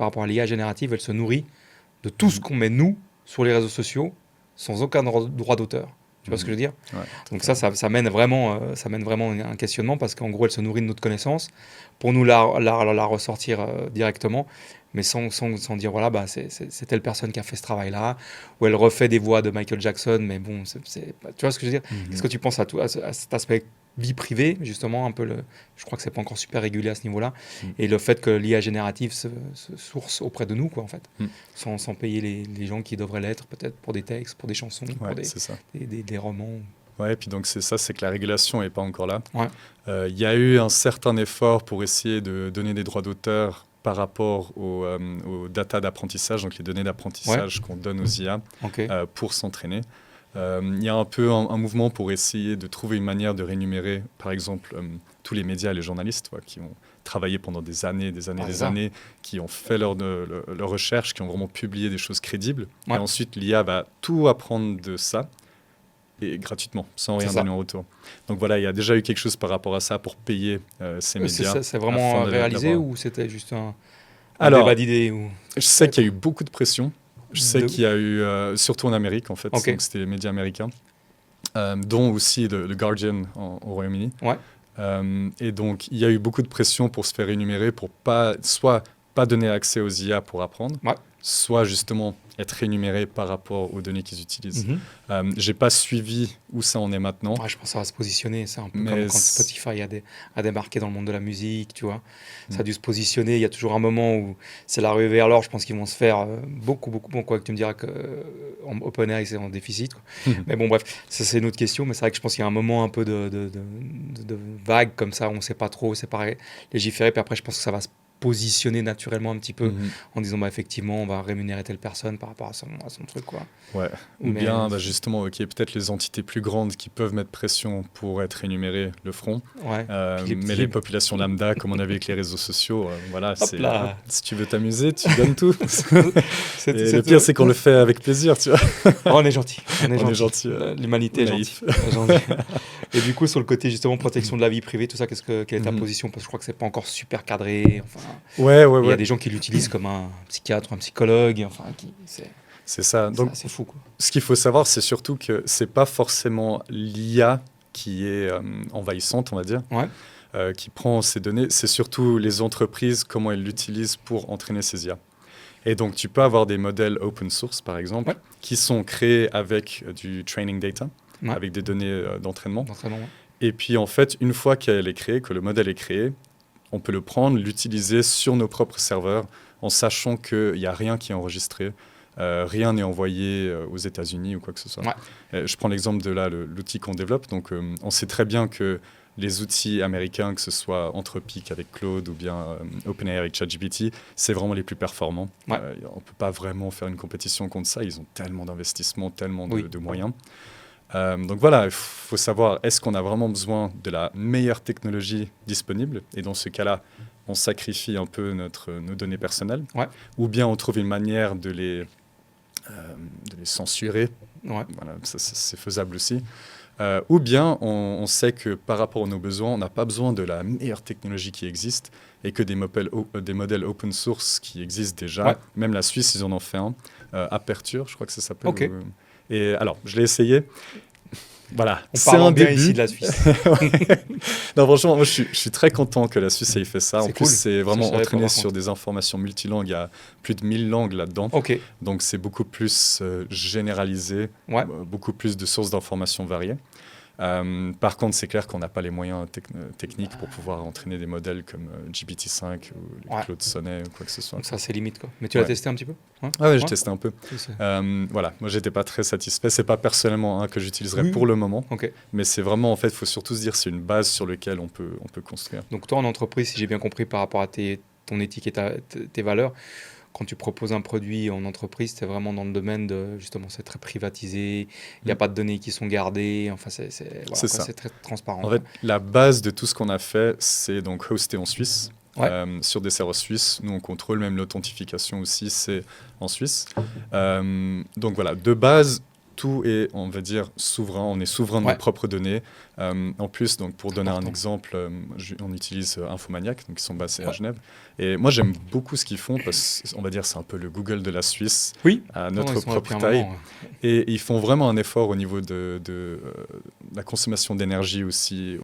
par rapport à l'IA générative, elle se nourrit de tout ce qu'on met, nous, sur les réseaux sociaux, sans aucun droit d'auteur. Tu vois ce que je veux dire? Ouais, Donc ça mène vraiment un questionnement parce qu'en gros, elle se nourrit de notre connaissance pour nous la ressortir directement, mais sans dire, voilà, bah, c'est telle personne qui a fait ce travail-là, ou elle refait des voix de Michael Jackson, mais bon, tu vois ce que je veux dire? Qu'est-ce que tu penses à cet aspect vie privée, justement, un peu je crois que c'est pas encore super régulé à ce niveau-là, et le fait que l'IA générative se source auprès de nous, quoi, en fait, sans payer les gens qui devraient l'être, peut-être pour des textes, pour des chansons, pour c'est ça. des romans. Ouais, et puis donc c'est que la régulation n'est pas encore là. Ouais. Il y a eu un certain effort pour essayer de donner des droits d'auteur par rapport aux data d'apprentissage, donc les données d'apprentissage qu'on donne aux IA pour s'entraîner. Il y a un peu un mouvement pour essayer de trouver une manière de rémunérer, par exemple, tous les médias et les journalistes qui ont travaillé pendant des années, qui ont fait leur recherche, qui ont vraiment publié des choses crédibles. Et ensuite, l'IA va tout apprendre de ça, et gratuitement, sans rien donner en retour. Donc voilà, il y a déjà eu quelque chose par rapport à ça pour payer ces médias. C'est vraiment réalisé ou c'était juste un débat d'idées Je sais qu'il y a eu beaucoup de pression. Je sais qu'il y a eu, surtout en Amérique en fait, donc c'était les médias américains, dont aussi le Guardian au Royaume-Uni. Et donc il y a eu beaucoup de pression pour se faire énumérer, pour soit pas donner accès aux IA pour apprendre, soit justement être rémunéré par rapport aux données qu'ils utilisent. J'ai pas suivi où ça en est maintenant. Je pense que ça va se positionner. C'est un peu comme quand Spotify a débarqué dans le monde de la musique, tu vois. Ça a dû se positionner. Il y a toujours un moment où c'est l'arrivée vers l'or. Je pense qu'ils vont se faire beaucoup. Bon, quoi que tu me diras qu'en OpenAI, c'est en déficit, quoi. Mais bon, bref, ça c'est une autre question. Mais c'est vrai que je pense qu'il y a un moment un peu de vague comme ça. On ne sait pas trop, c'est pareil, légiférer. Puis après, je pense que ça va se positionner naturellement un petit peu en disant effectivement on va rémunérer telle personne par rapport à son truc, quoi. Ou bien justement peut-être les entités plus grandes qui peuvent mettre pression pour être rémunérées le feront, mais les populations lambda comme on avait avec les réseaux sociaux, si tu veux t'amuser tu donnes tout. Et le pire c'est qu'on le fait avec plaisir, tu vois. On est gentil, l'humanité est gentille. Et du coup sur le côté justement protection de la vie privée, tout ça, quelle est ta position? Parce que je crois que c'est pas encore super cadré, enfin. Il y a des gens qui l'utilisent comme un psychiatre, un psychologue, enfin, c'est ça. Donc, c'est fou, quoi. Ce qu'il faut savoir, c'est surtout que c'est pas forcément l'IA qui est envahissante, on va dire, qui prend ces données. C'est surtout les entreprises, comment elles l'utilisent pour entraîner ces IA. Et donc, tu peux avoir des modèles open source, par exemple, qui sont créés avec du training data, avec des données d'entraînement. Et puis, en fait, une fois qu'elle est créée, que le modèle est créé, on peut le prendre, l'utiliser sur nos propres serveurs en sachant qu'il n'y a rien qui est enregistré, rien n'est envoyé aux États-Unis ou quoi que ce soit. Je prends l'exemple de l'outil qu'on développe. Donc, on sait très bien que les outils américains, que ce soit Anthropic avec Claude ou bien OpenAI avec ChatGPT, c'est vraiment les plus performants. On ne peut pas vraiment faire une compétition contre ça. Ils ont tellement d'investissements, tellement de moyens. Donc voilà, il faut savoir, est-ce qu'on a vraiment besoin de la meilleure technologie disponible? Et dans ce cas-là, on sacrifie un peu nos données personnelles. Ou bien on trouve une manière de les censurer. Voilà, c'est faisable aussi. Ou bien on sait que par rapport à nos besoins, on n'a pas besoin de la meilleure technologie qui existe et que des modèles open source qui existent déjà, même la Suisse, ils en ont fait un, Aperture, je crois que ça s'appelle. Et alors, je l'ai essayé. Voilà, c'est un début ici de la Suisse. Non, franchement, moi, je suis très content que la Suisse ait fait ça. En plus, c'est vraiment entraîné sur des informations multilangues. Il y a plus de 1000 langues là-dedans. Donc, c'est beaucoup plus généralisé, beaucoup plus de sources d'informations variées. Par contre, c'est clair qu'on n'a pas les moyens techniques pour pouvoir entraîner des modèles comme GPT-5 ou Claude Sonnet ou quoi que ce soit. Donc ça, c'est limite, quoi. Mais tu l'as testé un petit peu? Oui, j'ai testé un peu. Voilà, moi, j'étais pas très satisfait. C'est pas personnellement un que j'utiliserais pour le moment. Mais c'est vraiment, en fait, il faut surtout se dire c'est une base sur laquelle on peut construire. Donc toi, en entreprise, si j'ai bien compris par rapport à ton éthique et tes valeurs, quand tu proposes un produit en entreprise, c'est vraiment dans le domaine de, justement, c'est très privatisé, il n'y a pas de données qui sont gardées, enfin, c'est très transparent. En fait, la base de tout ce qu'on a fait, c'est donc hosté en Suisse, sur des serveurs suisses. Nous, on contrôle même l'authentification aussi, c'est en Suisse. Donc voilà, de base, tout est, on va dire, souverain. On est souverain de nos propres données. En plus, donc, pour donner un exemple, on utilise Infomaniac, donc ils sont basés à Genève. Et moi, j'aime beaucoup ce qu'ils font parce qu'on va dire c'est un peu le Google de la Suisse, à notre propre taille. Et ils font vraiment un effort au niveau de la consommation d'énergie aussi.